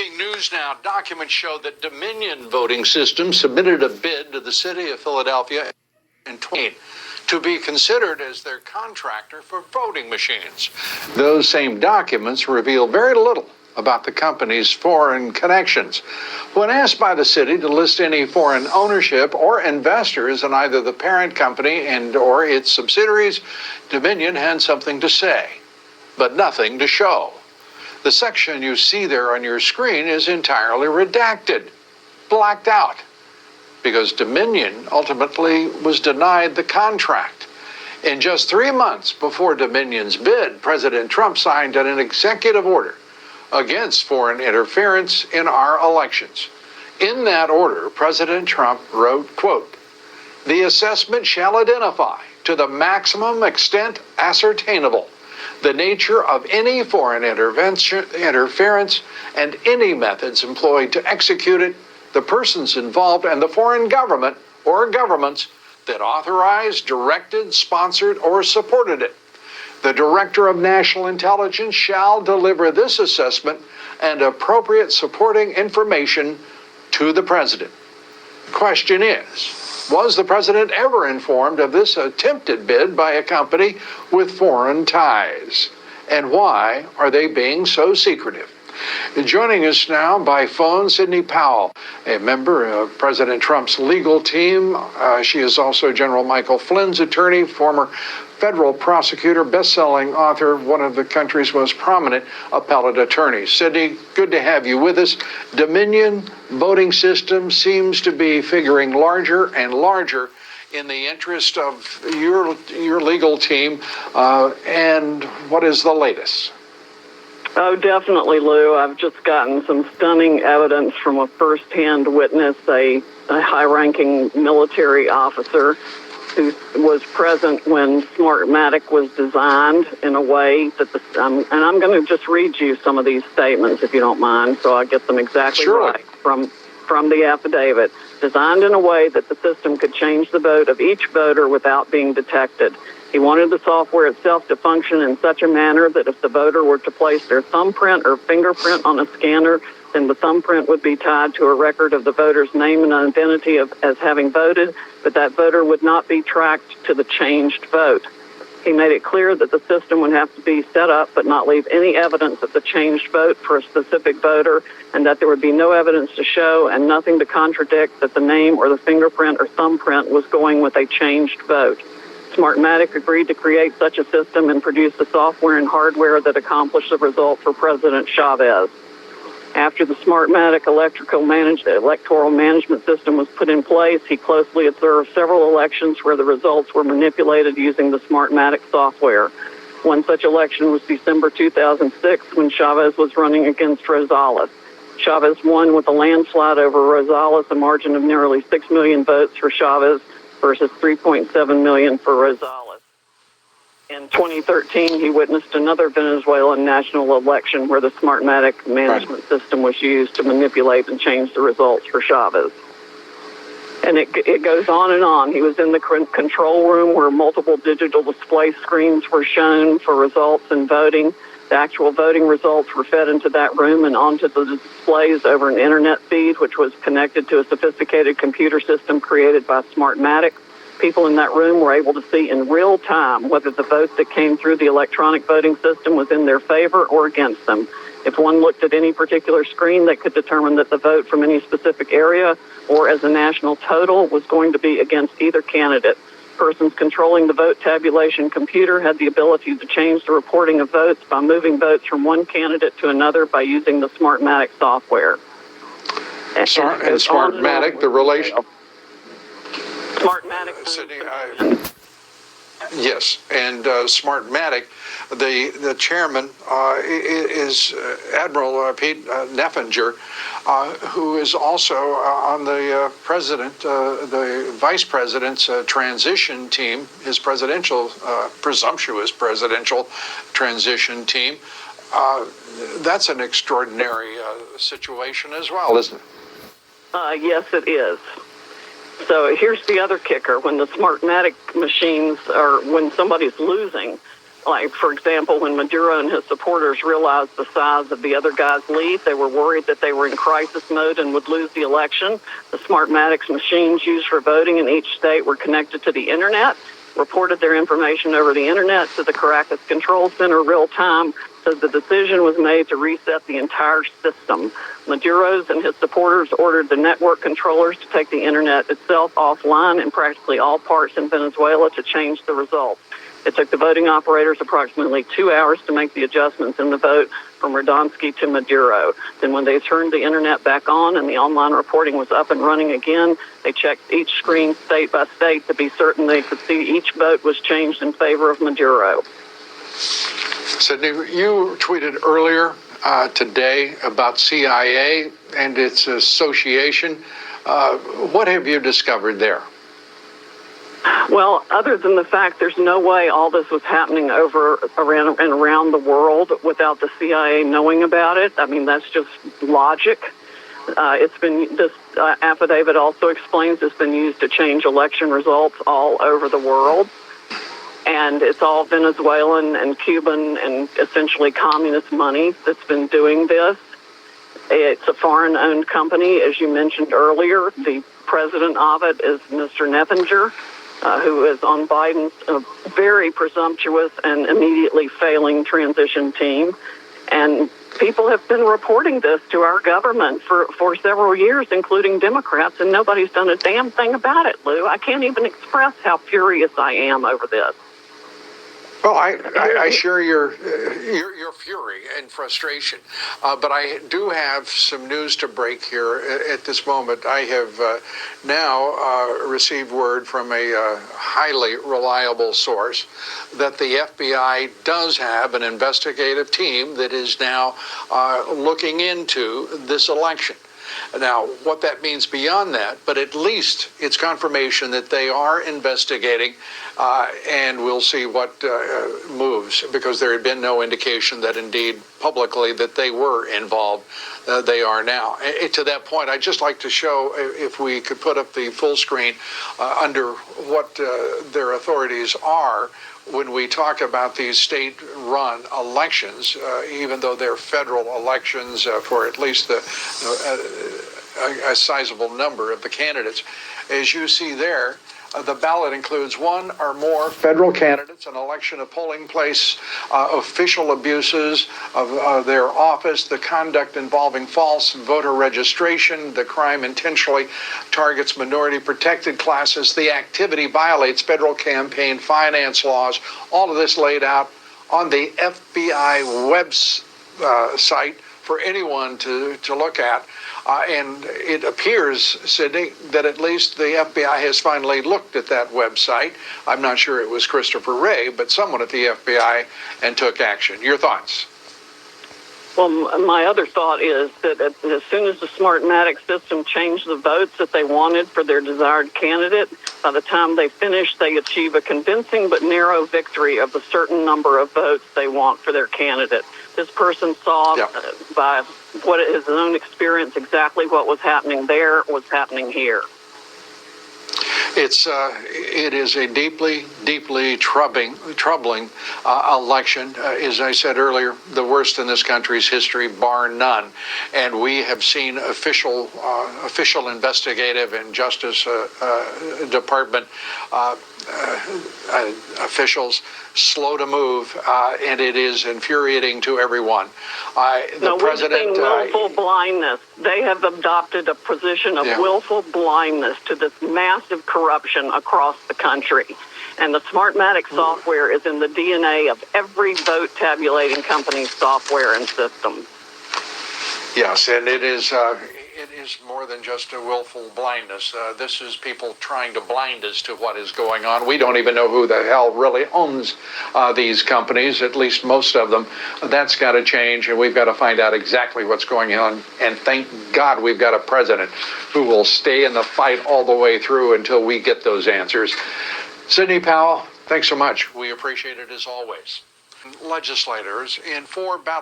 Breaking news now. Documents show that Dominion Voting Systems submitted a bid to the city of Philadelphia in 2020 to be considered as their contractor for voting machines. Those same documents reveal very little about the company's foreign connections. When asked by the city to list any foreign ownership or investors in either the parent company and or its subsidiaries, Dominion had something to say, but nothing to show. The section you see there on your screen is entirely redacted, blacked out, because Dominion ultimately was denied the contract. In just 3 months before Dominion's bid, President Trump signed an executive order against foreign interference in our elections. In that order, President Trump wrote, quote, "The assessment shall identify to the maximum extent ascertainable the nature of any foreign interference and any methods employed to execute it, the persons involved, and the foreign government or governments that authorized, directed, sponsored, or supported it. The Director of National Intelligence shall deliver this assessment and appropriate supporting information to the President." Question is, was the President ever informed of this attempted bid by a company with foreign ties? And why are they being so secretive? Joining us now by phone, Sidney Powell, a member of President Trump's legal team. She is also General Michael Flynn's attorney, former federal prosecutor, best-selling author, one of the country's most prominent appellate attorneys. Sidney, good to have you with us. Dominion voting system seems to be figuring larger and larger in the interest of your legal team. And what is the latest? Oh, definitely, Lou. I've just gotten some stunning evidence from a first-hand witness, a high-ranking military officer who was present when Smartmatic was designed in a way that and I'm going to just read you some of these statements, if you don't mind, so I get them exactly right from the affidavit. Designed in a way that the system could change the vote of each voter without being detected. He wanted the software itself to function in such a manner that if the voter were to place their thumbprint or fingerprint on a scanner, then the thumbprint would be tied to a record of the voter's name and identity as having voted, but that voter would not be tracked to the changed vote. He made it clear that the system would have to be set up but not leave any evidence of the changed vote for a specific voter, and that there would be no evidence to show and nothing to contradict that the name or the fingerprint or thumbprint was going with a changed vote. Smartmatic agreed to create such a system and produce the software and hardware that accomplished the result for President Chavez. After the Smartmatic electoral management system was put in place, he closely observed several elections where the results were manipulated using the Smartmatic software. One such election was December 2006 when Chavez was running against Rosales. Chavez won with a landslide over Rosales, a margin of nearly 6 million votes for Chavez versus 3.7 million for Rosales. In 2013, he witnessed another Venezuelan national election where the Smartmatic management system was used to manipulate and change the results for Chavez. And it goes on and on. He was in the control room where multiple digital display screens were shown for results and voting. The actual voting results were fed into that room and onto the displays over an internet feed, which was connected to a sophisticated computer system created by Smartmatic. People in that room were able to see in real time whether the vote that came through the electronic voting system was in their favor or against them. If one looked at any particular screen, they could determine that the vote from any specific area or as a national total was going to be against either candidate. Persons controlling the vote tabulation computer had the ability to change the reporting of votes by moving votes from one candidate to another by using the Smartmatic software. And Smartmatic, the relation... Smartmatic. Yes, and Smartmatic, the chairman is Admiral Pete Neffinger, who is also on the the vice president's transition team, his presumptuous presidential transition team. That's an extraordinary situation as well, isn't it? Yes, it is. So here's the other kicker. When the Smartmatic machines when somebody's losing, Like, for example, when Maduro and his supporters realized the size of the other guy's lead, they were worried that they were in crisis mode and would lose the election. The Smartmatic machines used for voting in each state were connected to the internet, reported their information over the internet to the Caracas Control Center real time, so the decision was made to reset the entire system. Maduro's and his supporters ordered the network controllers to take the internet itself offline in practically all parts in Venezuela to change the results. It took the voting operators approximately 2 hours to make the adjustments in the vote from Radonsky to Maduro. Then when they turned the internet back on and the online reporting was up and running again, they checked each screen state by state to be certain they could see each vote was changed in favor of Maduro. Sydney, you tweeted earlier today about CIA and its association. What have you discovered there? Well, other than the fact there's no way all this was happening around the world without the CIA knowing about it. I mean, that's just logic. This affidavit also explains it's been used to change election results all over the world. And it's all Venezuelan and Cuban and essentially communist money that's been doing this. It's a foreign-owned company, as you mentioned earlier. The president of it is Mr. Neffinger, who is on Biden's very presumptuous and immediately failing transition team. And people have been reporting this to our government for several years, including Democrats, and nobody's done a damn thing about it, Lou. I can't even express how furious I am over this. Well, I share your fury and frustration, but I do have some news to break here at this moment. I have now received word from a highly reliable source that the FBI does have an investigative team that is now looking into this election. Now, what that means beyond that, but at least it's confirmation that they are investigating, and we'll see what moves, because there had been no indication that indeed publicly that they were involved. They are now. To that point, I'd just like to show, if we could put up the full screen, under what their authorities are when we talk about these state-run elections, even though they're federal elections for at least a sizable number of the candidates. As you see there, the ballot includes one or more federal candidates, an election of polling place, official abuses of their office, the conduct involving false voter registration, the crime intentionally targets minority protected classes, the activity violates federal campaign finance laws. All of this laid out on the FBI website for anyone to look at. And it appears, Sydney, that at least the FBI has finally looked at that website. I'm not sure it was Christopher Wray, but someone at the FBI, and took action. Your thoughts? Well, my other thought is that as soon as the Smartmatic system changed the votes that they wanted for their desired candidate, by the time they finish, they achieve a convincing but narrow victory of the certain number of votes they want for their candidate. This person saw by what his own experience exactly what was happening there was happening here. It is a deeply troubling election. As I said earlier, the worst in this country's history, bar none. And we have seen official investigative and Justice Department officials slow to move, and it is infuriating to everyone. The president, we've seen willful blindness. They have adopted a position of willful blindness to this massive corruption across the country. And the Smartmatic software is in the DNA of every vote tabulating company's software and system. Yes, and it is more than just a willful blindness. This is people trying to blind us to what is going on. We don't even know who the hell really owns these companies, at least most of them. That's got to change, and we've got to find out exactly what's going on. And thank God we've got a president who will stay in the fight all the way through until we get those answers. Sidney Powell, thanks so much. We appreciate it as always. Legislators in 4 battle